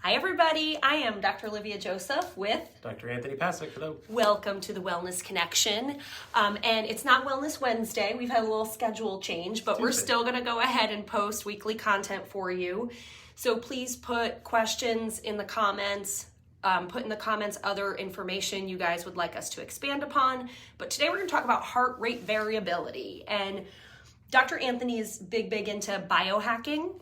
Hi everybody, I am Dr. Olivia Joseph with Dr. Anthony Pasek. Hello. Welcome to the Wellness Connection. And it's not Wellness Wednesday. We've had a little schedule change, but we're still going to go ahead and post weekly content for you. So please put questions in the comments. Put in the comments other information you guys would like us to expand upon. But today we're going to talk about heart rate variability. And Dr. Anthony is big into biohacking.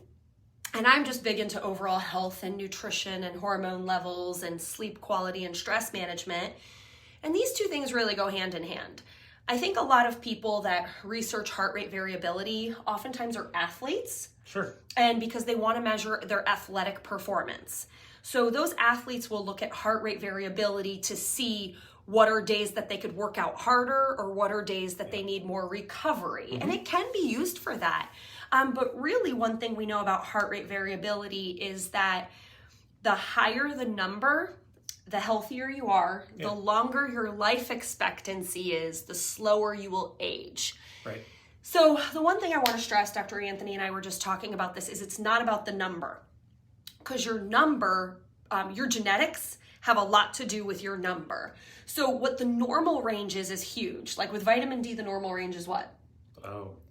And I'm just big into overall health and nutrition and hormone levels and sleep quality and stress management. And these two things really go hand in hand. I think a lot of people that research heart rate variability oftentimes are athletes. Sure. And because they want to measure their athletic performance. So those athletes will look at heart rate variability to see what are days that they could work out harder or what are days that they need more recovery. And it can be used for that. But really one thing we know about heart rate variability is that the higher the number, the healthier you are, the longer your life expectancy is, the slower you will age. Right. So the one thing I want to stress, Dr. Anthony and I were just talking about this, is it's not about the number. Because your number, your genetics have a lot to do with your number. So what the normal range is huge. Like with vitamin D, the normal range is what?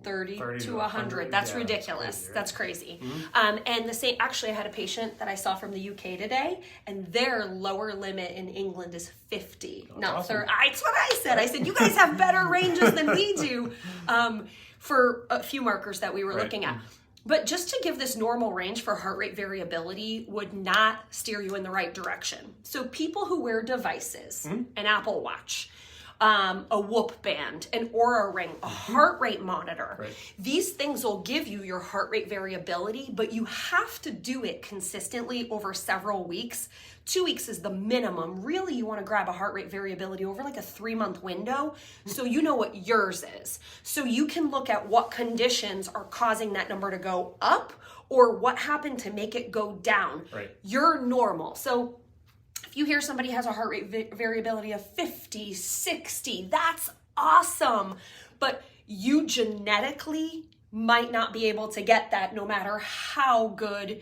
30 to 100. That's ridiculous. That's crazy. And the same, actually I had a patient that I saw from the UK today, and their lower limit in England is 50, not 30. That's what I said. I said, you guys have better ranges than we do for a few markers that we were looking at. But just to give this normal range for heart rate variability would not steer you in the right direction. So people who wear devices, an Apple Watch, a Whoop band, an Oura ring, a heart rate monitor. These things will give you your heart rate variability, but you have to do it consistently over several weeks. 2 weeks is the minimum. Really, you want to grab a heart rate variability over like a 3-month window so you know what yours is. So you can look at what conditions are causing that number to go up or what happened to make it go down. You're normal. So if you hear somebody has a heart rate variability of 50, 60, that's awesome. But you genetically might not be able to get that no matter how good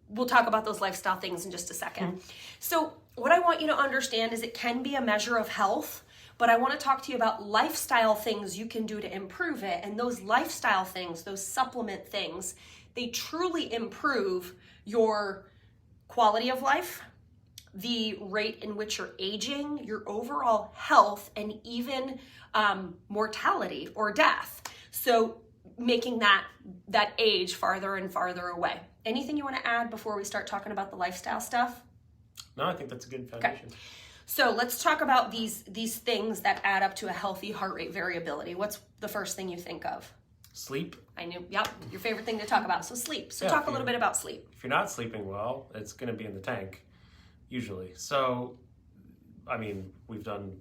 we'll talk about those lifestyle things in just a second. So what I want you to understand is it can be a measure of health, but I want to talk to you about lifestyle things you can do to improve it. And those lifestyle things, those supplement things, they truly improve your quality of life, the rate in which you're aging, your overall health, and even mortality or death. So making that age farther and farther away. Anything you want to add before we start talking about the lifestyle stuff? No, I think that's a good foundation. Okay. So let's talk about these things that add up to a healthy heart rate variability. What's the first thing you think of? Sleep. I knew, yep, your favorite thing to talk about. So sleep. So talk a little bit about sleep. If you're not sleeping well, it's going to be in the tank, usually. So, I mean, we've done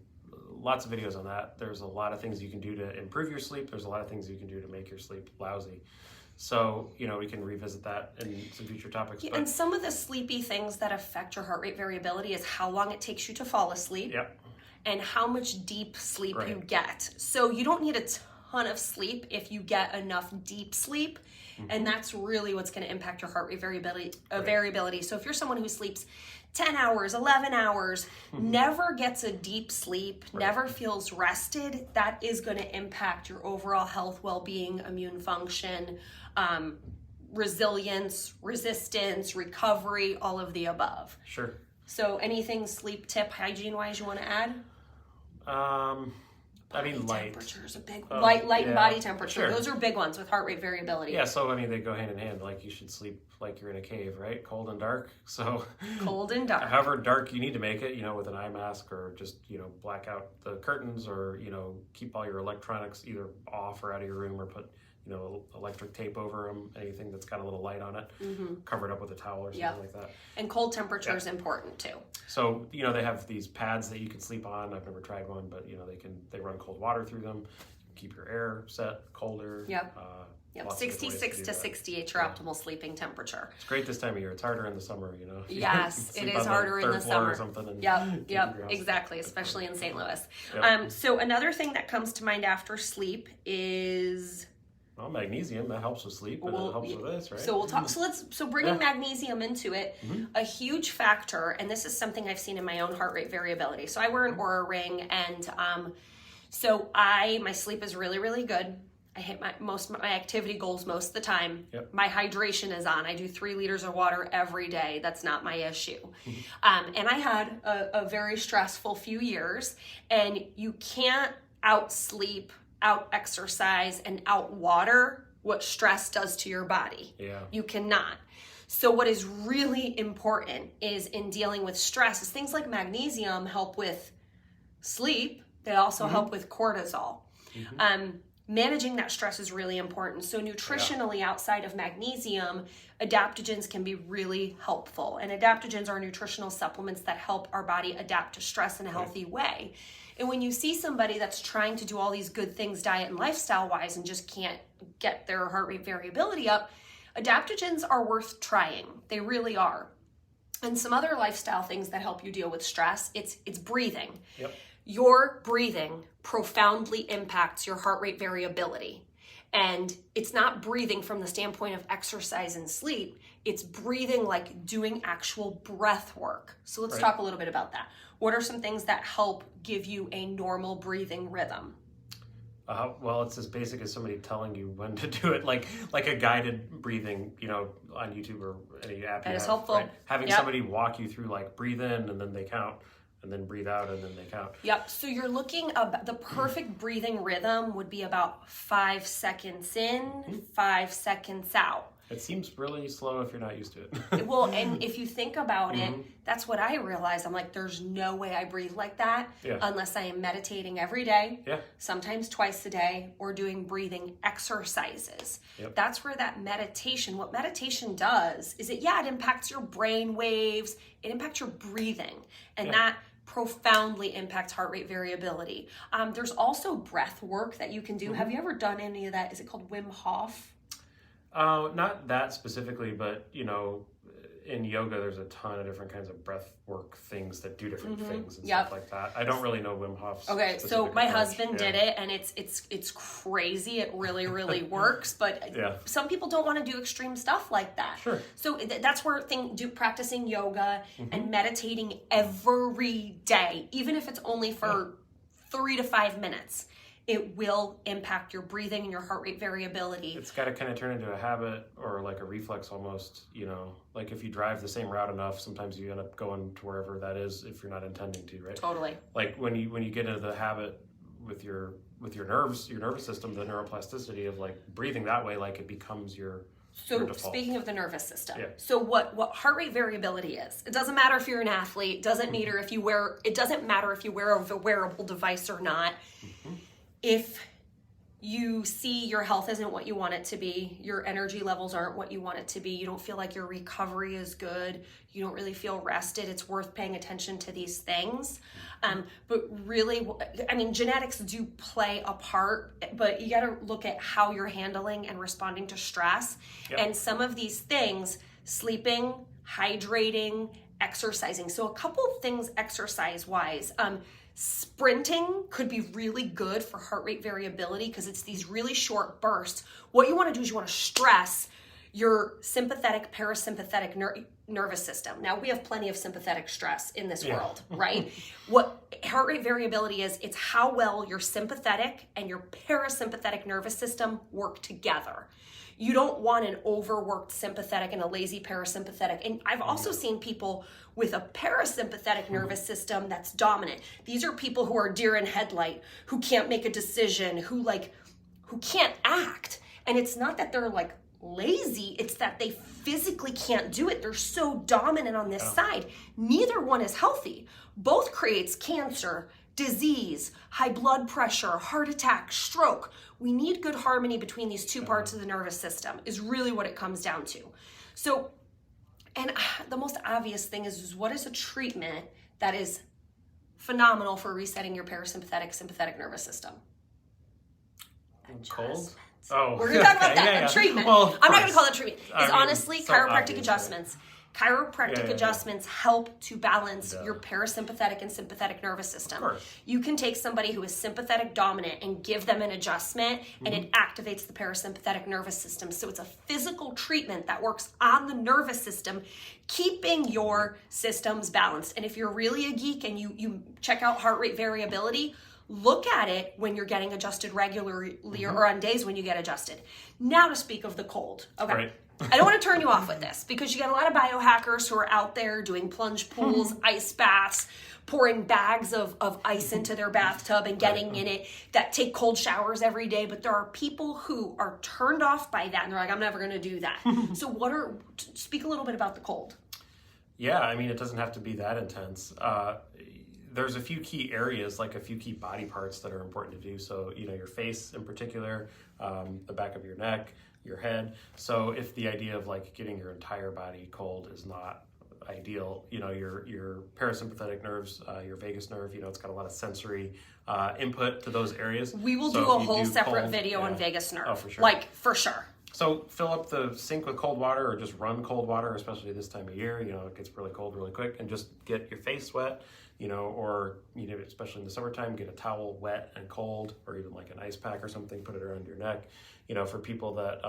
lots of videos on that. There's a lot of things you can do to improve your sleep. There's a lot of things you can do to make your sleep lousy. So, we can revisit that in some future topics. Yeah, and some of the sleepy things that affect your heart rate variability is how long it takes you to fall asleep and how much deep sleep you get. So you don't need a ton of sleep if you get enough deep sleep. And that's really what's going to impact your heart rate variability. So if you're someone who sleeps 10 hours, 11 hours, never gets a deep sleep, never feels rested, that is going to impact your overall health, well-being, immune function, resilience, resistance, recovery, all of the above. Sure. So anything sleep tip, hygiene-wise you want to add? Light. Temperature is a big one. Light and body temperature. Sure. Those are big ones with heart rate variability. Yeah, so they go hand in hand. Like you should sleep like you're in a cave, right? Cold and dark. So cold and dark. However dark you need to make it, with an eye mask or just, black out the curtains or, keep all your electronics either off or out of your room or put, electric tape over them, anything that's got a little light on it, cover it up with a towel or something like that. And cold temperature is important too. So, they have these pads that you can sleep on. I've never tried one, but, they run cold water through them, keep your air set colder. 66 to 68 your optimal sleeping temperature. It's great this time of year. It's harder in the summer, Yes, it is harder in the summer. Or something Exactly, especially in St. Louis. So another thing that comes to mind after sleep is Well, magnesium, that helps with sleep, but it helps with this, right? So we'll talk. So bringing magnesium into it, a huge factor, and this is something I've seen in my own heart rate variability. So I wear an Oura ring, and so my sleep is really, really good. I hit my activity goals most of the time. My hydration is on. I do 3 liters of water every day. That's not my issue. And I had a very stressful few years, and you can't out-sleep, out-exercise, and out-water what stress does to your body. You cannot. So what is really important is in dealing with stress is things like magnesium help with sleep. They also help with cortisol. Managing that stress is really important. So nutritionally, outside of magnesium, adaptogens can be really helpful. And adaptogens are nutritional supplements that help our body adapt to stress in a healthy way. And when you see somebody that's trying to do all these good things diet and lifestyle wise and just can't get their heart rate variability up, adaptogens are worth trying. They really are. And some other lifestyle things that help you deal with stress, it's breathing. Your breathing profoundly impacts your heart rate variability. And it's not breathing from the standpoint of exercise and sleep. It's breathing like doing actual breath work. So let's talk a little bit about that. What are some things that help give you a normal breathing rhythm? Well, it's as basic as somebody telling you when to do it, like a guided breathing, on YouTube or any app. That is helpful. Right? Having somebody walk you through, like, breathe in and then they count, and then breathe out and then they count. So you're looking at the perfect breathing rhythm would be about 5 seconds in, 5 seconds out. It seems really slow if you're not used to it. Well, and if you think about it, that's what I realized. I'm like, there's no way I breathe like that unless I am meditating every day, sometimes twice a day, or doing breathing exercises. That's where that meditation, what meditation does is it impacts your brain waves, it impacts your breathing, and that profoundly impacts heart rate variability. There's also breath work that you can do. Have you ever done any of that? Is it called Wim Hof? Not that specifically, but in yoga, there's a ton of different kinds of breath work things that do different things and stuff like that. I don't really know Wim Hof's. Okay, so my husband did it, and it's crazy. It really, really works. But some people don't want to do extreme stuff like that. Sure. So that's where practicing yoga and meditating every day, even if it's only for 3 to 5 minutes. It will impact your breathing and your heart rate variability. It's got to kind of turn into a habit or like a reflex almost, like if you drive the same route enough, sometimes you end up going to wherever that is if you're not intending to, right? Totally. Like when you get into the habit with your nerves, your nervous system, the neuroplasticity of like breathing that way, like it becomes your default. Speaking of the nervous system, so what heart rate variability is, it doesn't matter if you're an athlete, it doesn't matter if you wear a wearable device or not. If you see your health isn't what you want it to be, your energy levels aren't what you want it to be, you don't feel like your recovery is good, you don't really feel rested, it's worth paying attention to these things. But really, genetics do play a part, but you got to look at how you're handling and responding to stress. And some of these things, sleeping, hydrating, exercising. So a couple of things exercise-wise. Sprinting could be really good for heart rate variability because it's these really short bursts. What you want to do is you want to stress your sympathetic, parasympathetic nervous system. Now, we have plenty of sympathetic stress in this world, right? What heart rate variability is, it's how well your sympathetic and your parasympathetic nervous system work together. You don't want an overworked sympathetic and a lazy parasympathetic. And I've also seen people with a parasympathetic nervous system that's dominant. These are people who are deer in headlight, who can't make a decision, who can't act. And it's not that they're like lazy, it's that they physically can't do it. They're so dominant on this side. Neither one is healthy. Both creates cancer, disease, high blood pressure, heart attack, stroke. We need good harmony between these two parts of the nervous system is really what it comes down to. So, and the most obvious thing is what is a treatment that is phenomenal for resetting your parasympathetic, sympathetic nervous system? Cold? Oh, we're going to talk about that. A treatment. Well, I'm not going to call it treatment. It's honestly chiropractic adjustments. Chiropractic adjustments help to balance your parasympathetic and sympathetic nervous system. You can take somebody who is sympathetic dominant and give them an adjustment, and it activates the parasympathetic nervous system. So it's a physical treatment that works on the nervous system, keeping your systems balanced. And if you're really a geek and you check out heart rate variability, look at it when you're getting adjusted regularly or on days when you get adjusted. Now to speak of the cold. Okay. Right. I don't want to turn you off with this because you got a lot of biohackers who are out there doing plunge pools, ice baths, pouring bags of ice into their bathtub and getting in it, that take cold showers every day. But there are people who are turned off by that and they're like, I'm never going to do that. So speak a little bit about the cold. Yeah, I mean, it doesn't have to be that intense. There's a few key areas, like a few key body parts that are important to do. So, your face in particular, the back of your neck, your head. So if the idea of like getting your entire body cold is not ideal, your parasympathetic nerves, your vagus nerve, it's got a lot of sensory input to those areas. We will do a whole separate video on vagus nerve. Oh, for sure. Like, for sure. So fill up the sink with cold water, or just run cold water, especially this time of year. It gets really cold really quick, and just get your face wet, or especially in the summertime, get a towel wet and cold, or even like an ice pack or something, put it around your neck. For people that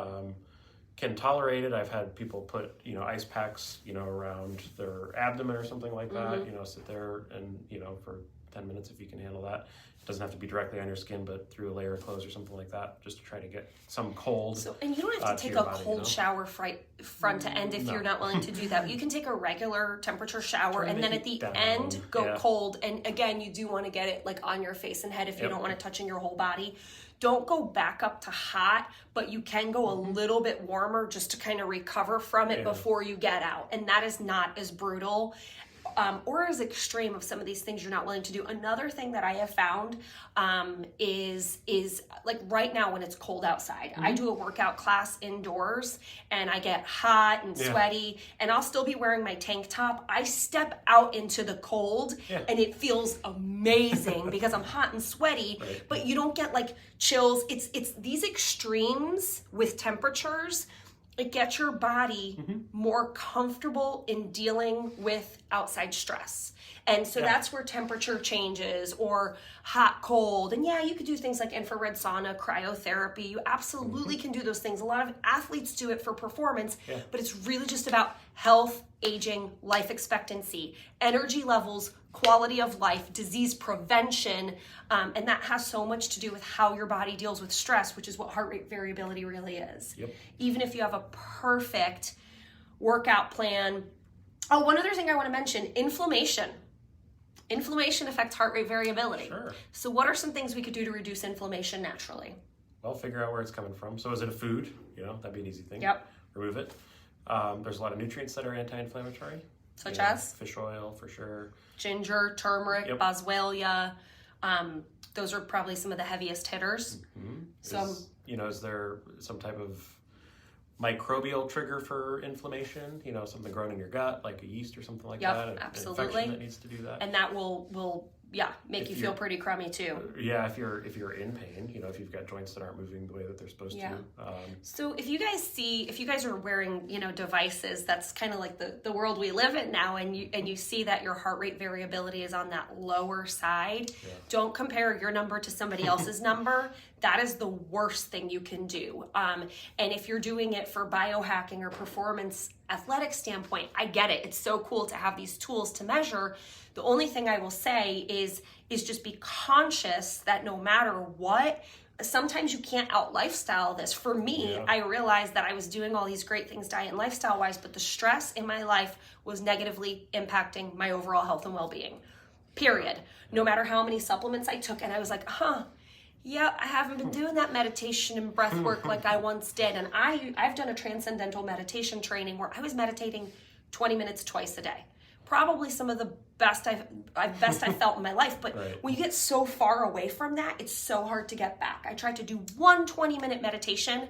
can tolerate it, I've had people put ice packs around their abdomen or something like that. Sit there and for 10 minutes if you can handle that. It doesn't have to be directly on your skin, but through a layer of clothes or something like that, just to try to get some cold. And you don't have to take a cold shower front to end if you're not willing to do that. You can take a regular temperature shower and then at the end go cold. And again, you do want to get it like on your face and head if you don't want it touching your whole body. Don't go back up to hot, but you can go a little bit warmer just to kind of recover from it before you get out. And that is not as brutal or as extreme of some of these things you're not willing to do. Another thing that I have found is like right now when it's cold outside, I do a workout class indoors and I get hot and sweaty and I'll still be wearing my tank top. I step out into the cold and it feels amazing because I'm hot and sweaty, but you don't get like chills. It's these extremes with temperatures. It gets your body more comfortable in dealing with outside stress. And so that's where temperature changes or hot, cold. And you could do things like infrared sauna, cryotherapy. You absolutely can do those things. A lot of athletes do it for performance, but it's really just about health, aging, life expectancy, energy levels, quality of life, disease prevention, and that has so much to do with how your body deals with stress, which is what heart rate variability really is. Even if you have a perfect workout plan. Oh, one other thing I want to mention, inflammation. Inflammation affects heart rate variability. So what are some things we could do to reduce inflammation naturally? Well, figure out where it's coming from. So is it a food? That'd be an easy thing. Remove it. There's a lot of nutrients that are anti-inflammatory. Such as? Fish oil, for sure. Ginger, turmeric, boswellia. Those are probably some of the heaviest hitters. So, is there some type of microbial trigger for inflammation? Something growing in your gut, like a yeast or something like that. Absolutely. An infection that needs to do that. And that will make you feel pretty crummy too. If you're in pain, if you've got joints that aren't moving the way that they're supposed to. So if you guys are wearing, devices, that's kind of like the world we live in now, and you see that your heart rate variability is on that lower side, don't compare your number to somebody else's number. That is the worst thing you can do. And if you're doing it for biohacking or performance athletic standpoint, I get it. It's so cool to have these tools to measure. The only thing I will say is just be conscious that no matter what, sometimes you can't out lifestyle this. For me, I realized that I was doing all these great things diet and lifestyle wise, but the stress in my life was negatively impacting my overall health and well-being, period. No matter how many supplements I took. And I was like, I haven't been doing that meditation and breath work like I once did. And I've done a transcendental meditation training where I was meditating 20 minutes twice a day. Probably some of the best I've felt in my life. But when you get so far away from that, it's so hard to get back. I tried to do one 20-minute meditation.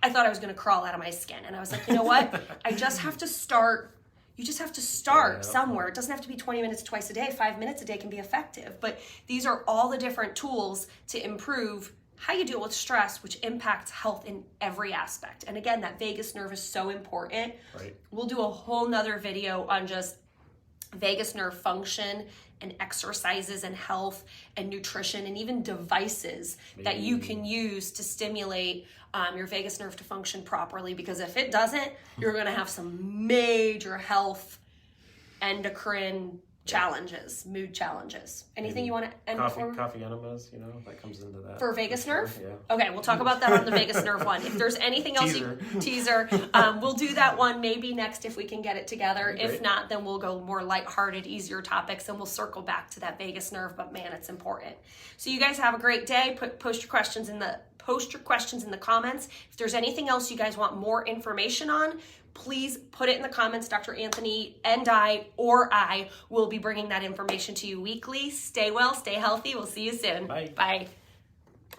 I thought I was going to crawl out of my skin. And I was like, you know what? I just have to start. You just have to start somewhere. It doesn't have to be 20 minutes twice a day. 5 minutes a day can be effective. But these are all the different tools to improve how you deal with stress, which impacts health in every aspect. And again, that vagus nerve is so important. Right. We'll do a whole nother video on just vagus nerve function and exercises and health and nutrition and even devices that you can use to stimulate your vagus nerve to function properly, because if it doesn't, you're going to have some major health, endocrine challenges, mood challenges. Anything you want to end before? Coffee enemas, that comes into that. For vagus nerve? Yeah. Okay, we'll talk about that on the vagus nerve one. If there's anything else, teaser, we'll do that one maybe next if we can get it together. If not, then we'll go more lighthearted, easier topics, and we'll circle back to that vagus nerve. But man, it's important. So you guys have a great day. Post your questions in the comments. If there's anything else you guys want more information on, please put it in the comments. Dr. Anthony and I will be bringing that information to you weekly. Stay well, stay healthy. We'll see you soon. Bye. Bye.